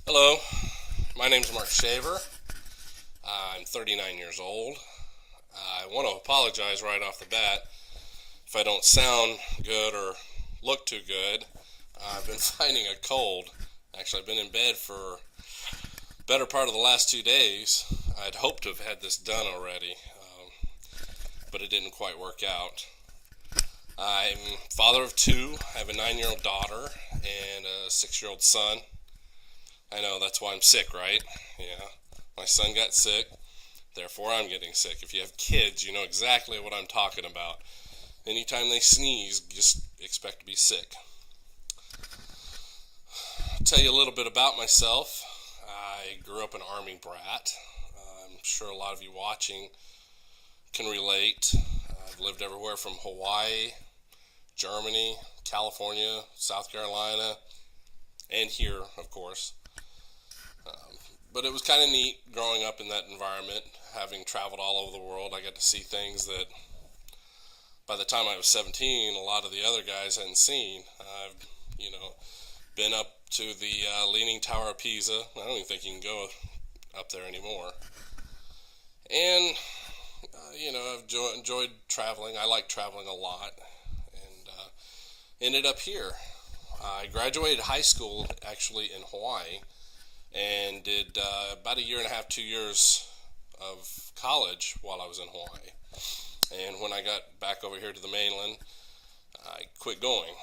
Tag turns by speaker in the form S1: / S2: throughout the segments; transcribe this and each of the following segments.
S1: Hello, my name is Mark Shaver. I'm 39 years old. I want to apologize right off the bat if I don't sound good or look too good. I've been fighting a cold. Actually, I've been in bed for the better part of the last 2 days. I'd hoped to have had this done already, but it didn't quite work out. I'm father of two. I have a 9-year-old daughter and a 6-year-old son. I know, that's why I'm sick, right? Yeah. My son got sick, therefore I'm getting sick. If you have kids, you know exactly what I'm talking about. Anytime they sneeze, just expect to be sick. I'll tell you a little bit about myself. I grew up an Army brat. I'm sure a lot of you watching can relate. I've lived everywhere from Hawaii, Germany, California, South Carolina, and here, of course. But it was kind of neat growing up in that environment, having traveled all over the world. I got to see things that by the time I was 17, a lot of the other guys hadn't seen. I've, been up to the Leaning Tower of Pisa. I don't even think you can go up there anymore. And, I've enjoyed traveling. I like traveling a lot. And ended up here. I graduated high school actually in Hawaii and did about a year and a half, 2 years of college while I was in Hawaii. And when I got back over here to the mainland, I quit going.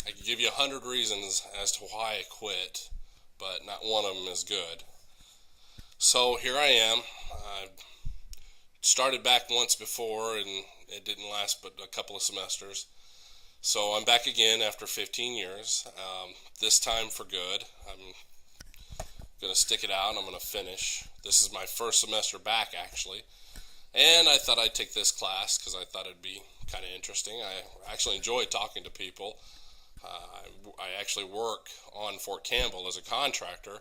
S1: I could give you 100 reasons as to why I quit, but not one of them is good. So here I am. I started back once before, and it didn't last but a couple of semesters. So I'm back again after 15 years, this time for good. I'm going to stick it out. I'm going to finish. This is my first semester back, actually. And I thought I'd take this class because I thought it'd be kind of interesting. I actually enjoy talking to people. I actually work on Fort Campbell as a contractor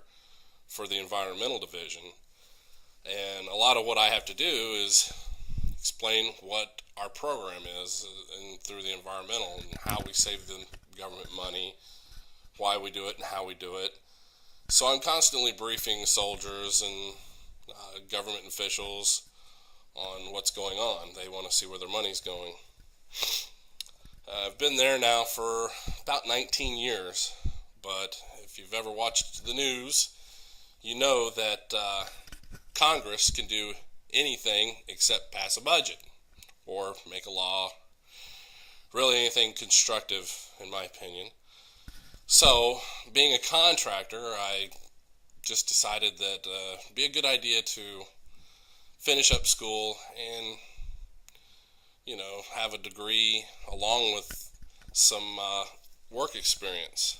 S1: for the environmental division. And a lot of what I have to do is explain what our program is and through the environmental and how we save the government money, why we do it, and how we do it. So I'm constantly briefing soldiers and government officials on what's going on. They want to see where their money's going. I've been there now for about 19 years, but if you've ever watched the news, you know that Congress can do anything except pass a budget or make a law, really anything constructive, in my opinion. So, being a contractor, I just decided that it'd be a good idea to finish up school and, have a degree along with some work experience.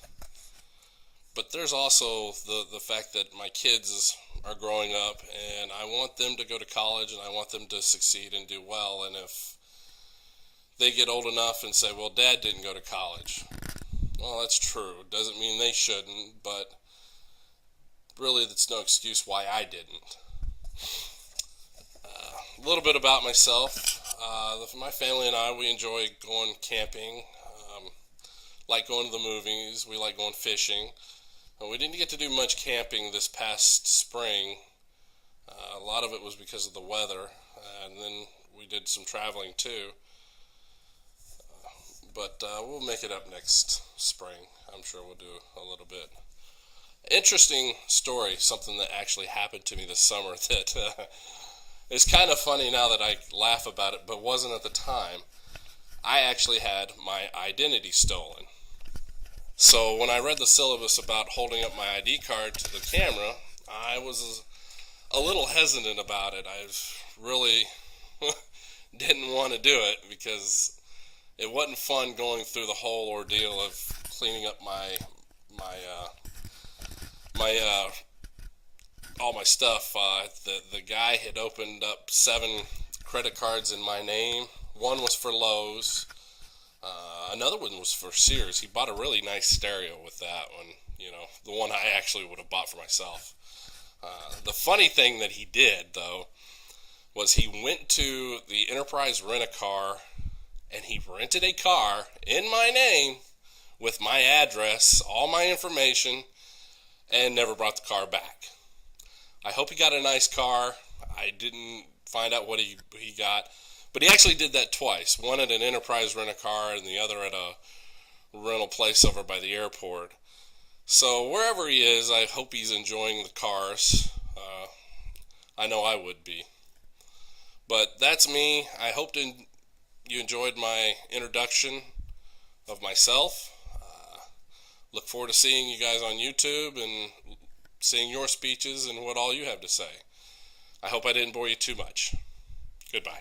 S1: But there's also the fact that my kids are growing up, and I want them to go to college, and I want them to succeed and do well. And if they get old enough and say, well, Dad didn't go to college, well, that's true. Doesn't mean they shouldn't, but really that's no excuse why I didn't. A little bit about myself. My family and I, we enjoy going camping, like going to the movies, we like going fishing. We didn't get to do much camping this past spring. A lot of it was because of the weather, and then we did some traveling too. But we'll make it up next spring. I'm sure we'll do a little bit. Interesting story, something that actually happened to me this summer that is kind of funny now that I laugh about it, but wasn't at the time. I actually had my identity stolen. So when I read the syllabus about holding up my ID card to the camera, I was a little hesitant about it. I really didn't want to do it because it wasn't fun going through the whole ordeal of cleaning up my all my stuff. The guy had opened up 7 credit cards in my name. One was for Lowe's. Another one was for Sears. He bought a really nice stereo with that one. The one I actually would have bought for myself. The funny thing that he did, though, was he went to the Enterprise Rent-A-Car and he rented a car in my name with my address, all my information, and never brought the car back. I hope he got a nice car. I didn't find out what he got, but he actually did that twice. One at an Enterprise rent-a-car and the other at a rental place over by the airport. So wherever he is, I hope he's enjoying the cars. I know I would be. But that's me. I hope you enjoyed my introduction of myself. Look forward to seeing you guys on YouTube and seeing your speeches and what all you have to say. I hope I didn't bore you too much. Goodbye.